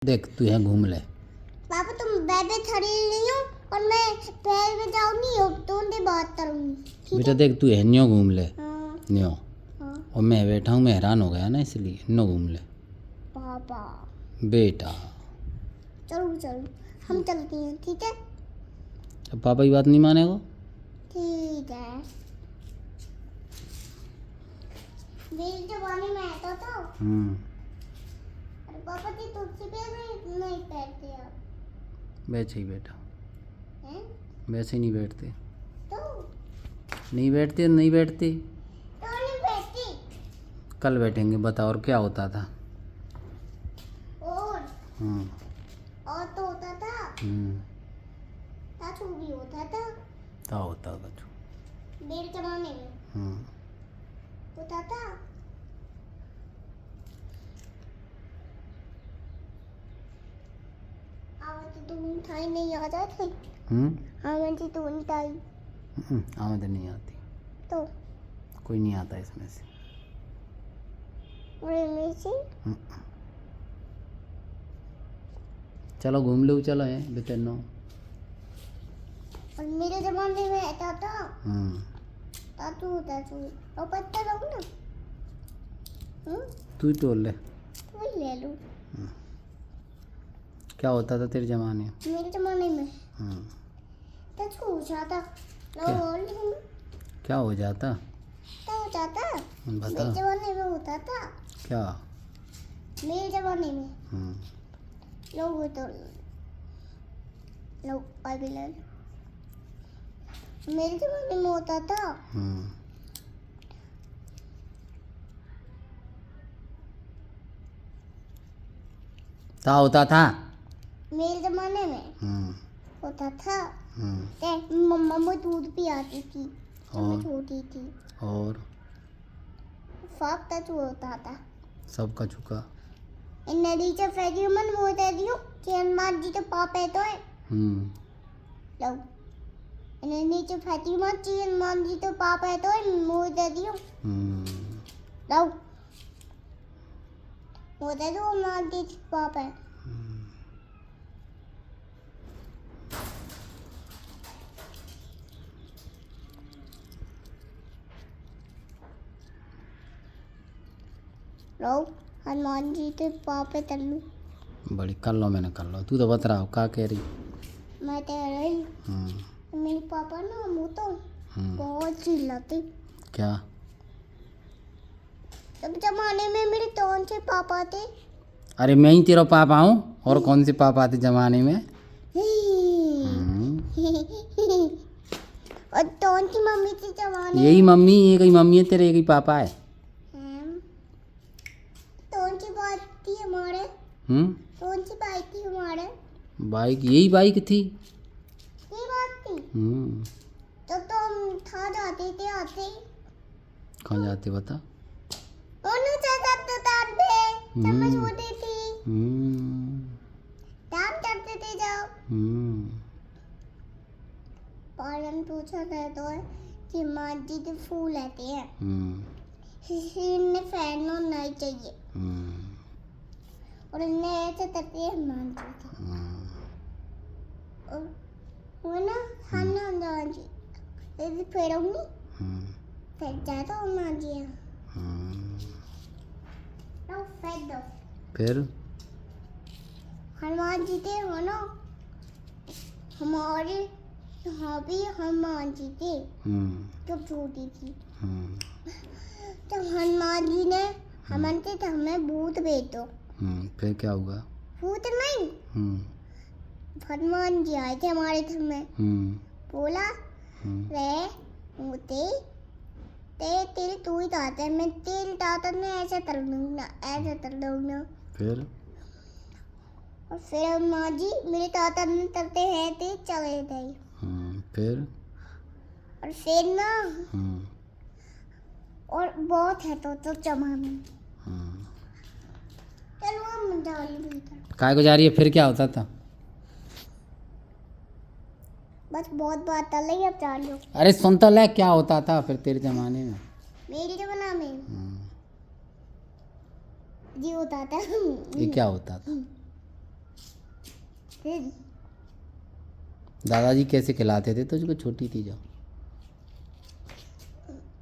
देख तू यहाँ घूम ले। पापा तुम बेड पे खड़ी नहीं हो और मैं पैर में जाऊँ नहीं हो तो उनसे बात करूँगी। बेटा देख तू है न्यो घूम ले। हाँ न्यो हाँ और मैं बैठा हूँ, मैं हैरान हो गया ना, इसलिए नो घूम ले पापा। बेटा। चलो चलो हम चलते हैं, ठीक है? अब पापा की बात नहीं मानेगा? ठीक है। मेरे जमाने में आता था। अरे पापा जी तुलसी पे नहीं बैठते आप। वैसे ही बेटा, हैं? वैसे ही नहीं बैठते। तो नहीं बैठते, नहीं बैठते। नहीं बैठती। कल बैठेंगे, बता और क्या होता था। और हम्म तो होता था, ताछू भी होता था। क्या होता बच्चों? मेरे जमाने में होता था। आवाज़ तो उठाई नहीं आ जाती। आवाज़ तो उठाई आमद नहीं आती, तो कोई नहीं आता इसमें से। और में से चलो घूम लो, चलो है बेतनो। और मेरे जमाने में ऐसा था। तातू तातू और पत्ता लो ना। तू ही तोड़ ले। तू ही ले लो। क्या होता था तेरे जमाने में? मेरे जमाने में ताछू हो जाता। लो क्या? बोल रही क्या हो जाता? क्या हो जाता? बता। मेरे जमाने में होता था। क्या? मेरे जमाने में लोग तो लोग अभी ले लो। मेरे जमाने में होता था। क्या होता था? मेरे जमाने में होता था। मम्मा वो दूध भी आती थी जब मैं और? छोटी थी। और फाक ताछू होता था। सबका चुका। इन नदी से फैजी मन मोते दियो चैन मार जी तो पापे तो है। लो इन नीचे फैजी मन चैन मार जी तो पापे तो है मोते दियो। लो मोते दो मार जी तो पापे। लो हनुमान जी के पापे तल्लू। बड़ी कर लो, मैंने कर लो, तू तो बता रहा हो क्या कह रही। मैं तो रही मेरे पापा ना मुँह तो बहुत चिल्लाते। क्या? तब जमाने में मेरे कौन से पापा थे? अरे मैं ही तेरा पापा हूँ, और कौन से पापा थे जमाने में? और कौन सी मम्मी थी जमाने? यही मम्मी, एक ही मम्मी है तेरे, एक ही पापा है। कौन सी बात थी हमारे? कौन सी बात थी हमारे? बाइक, यही बाइक थी। ये बात थी। तब तो हम था जाते थे आते ही। कहाँ जाते बता? दोनों चढ़ते थे जब मैं छोटी थी। दाम चढ़ते थे जब। पालन पूछा कहते हैं कि माँ जी तो फूल आते हैं। इन्हें फैन नहीं चाहिए और इन्हें ऐसे करते हैं मान जी और वो ना खाना मान जी यदि फेरूंगी फिर जाता हूँ मान जी तो फेंक दो। फिर हनुमान जी थे हो ना हमारे यहाँ भी हनुमान जी थे जब छोटी थी। तो हनुमान जी ने हमें से हमें भूत भेज दो। फिर क्या हुआ? भूत नहीं हनुमान जी आए थे हमारे घर में। बोला रे मोते तेरे तू ही दाता है, मैं तेरे दाता ने ऐसे कर दूंगा ऐसे कर दूंगा। फिर और फिर हनुमान जी मेरे दाता ने करते हैं ते चले गए। फिर और फिर ना और बहुत है तो जमाने। चलो हम जाएंगे। काय को जा रही है? फिर क्या होता था? बस बहुत बात चल रही है अब जान लो। अरे सुन तो ले, क्या होता था फिर तेरे जमाने में? मेरे जमाना में ये होता था। ये क्या होता था? फिर दादाजी कैसे खिलाते थे तुझको छोटी थी जब?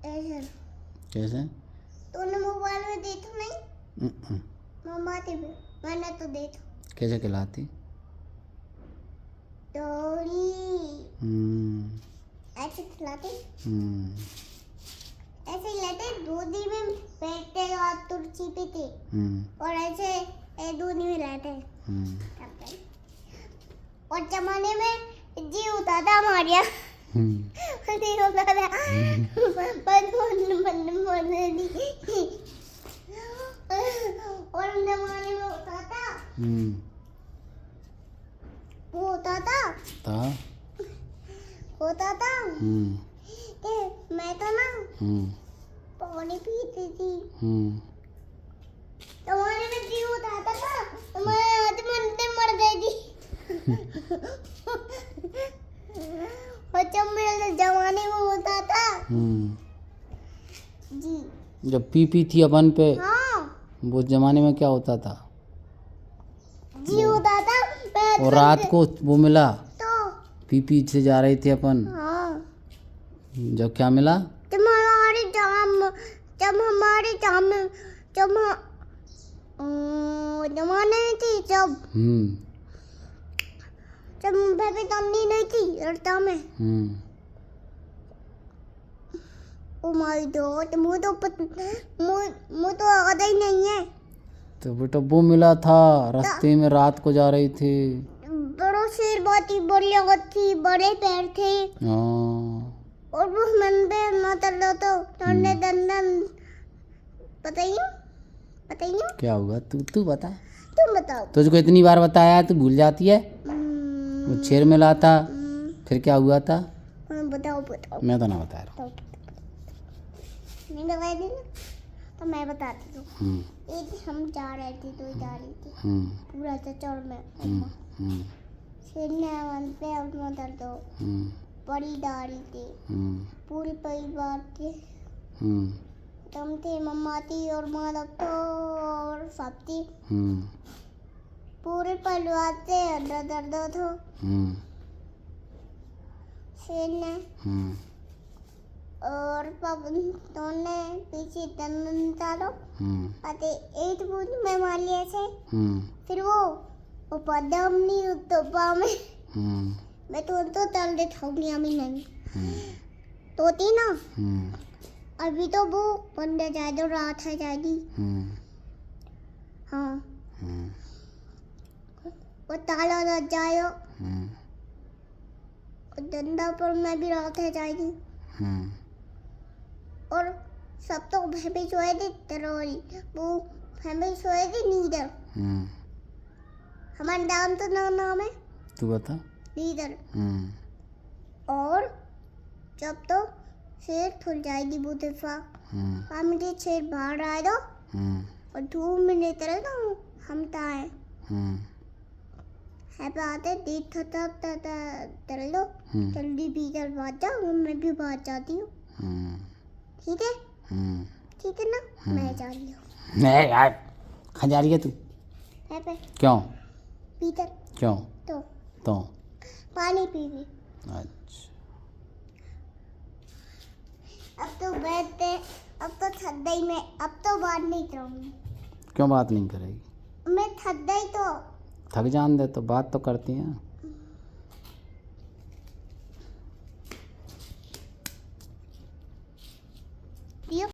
ऐसे कैसे? तूने मोबाइल में देखा नहीं? हम्म। मम्मा थे मैंने तो देखा। कैसे खिलाती? डोरी हम्म। ऐसे खिलाते, हम्म। ऐसे ही लेते, दूधी में बैठते और तुलसी पे थे और ऐसे दूधी में रहते। और जमाने में जी होता था हमारे यहाँ, नहीं होता था और जमाने में होता था, वो होता था कि मैं तो ना पानी पीती थी, जमाने में जी होता था तो मैं आधे घंटे मर गई थी। और जब मेरे जमाने में होता था जी, जब पी थी अपन पे, हाँ वो जमाने में क्या होता था? जी होता था। मैं और रात को वो मिला, तो पी से जा रहे थे अपन, हाँ जब क्या मिला? जब हमारे जमाने में थी, जब बेबी तन्नी नहीं थी लड़ता में। ओ माय गॉड, मुझे तो आता ही नहीं है। तो बेटा वो मिला था रास्ते में, रात को जा रही थी। बड़ो शेर बहुत ही बड़ी आवाज थी, बड़े पैर थे और वो मन पे ना चलो तो ठंडे दंदन। बताइए क्या हुआ? तू बता, तुम बताओ। तुझको इतनी बार बताया तू भूल जाती है। वो शेर मिला था, फिर क्या हुआ था? बताओ। मैं तो ना बता रहा हूँ। नहीं बताई थी ना, तो मैं बताती हूँ। एक हम जा रहे थे तो जा रही थी पूरा चौड़ में, शेर ने मन पे अपना दर्द बड़ी दाढ़ी थी, पूरे परिवार के तुम थे, मम्मा थी और माधव तो और सब थी, पूरे परिवार से दर्द था। शेर ने और पापा ने पीछे दंदन डालो अते एक बूंद में मार लिया से, फिर वो पदम नहीं तो पा में मैं तो तल दे थाऊंगी अभी नहीं तो थी ना। अभी तो वो बंद जाए तो रात है जाएगी। हाँ वो ताला लग जाएगा और डंडा पर मैं भी रात है जाएगी और सब तो भैंस सोए थे तरोरी, वो भैंस सोए थे नीदर। हमारा नाम तो नाम है, तू बता। नीदर। और जब तो शेर खुल जाएगी वो दफा, मुझे शेर बाहर आए दो और धूप में नहीं तरह दो हम ताए है बात है देख तर लो जल्दी भीतर भाग जाओ, मैं भी भाग जाती हूँ। ठीक है ठीक है ना, मैं जा रही हूँ। नहीं यार, कहाँ जा रही है तू? क्यों? भीतर क्यों? तो पानी पी। अच्छा, अब तो बैठते, अब तो थक गई मैं, अब तो बात नहीं करूँगी। क्यों बात नहीं करेगी? मैं थक गई तो। थक जान दे तो बात तो करती हैं।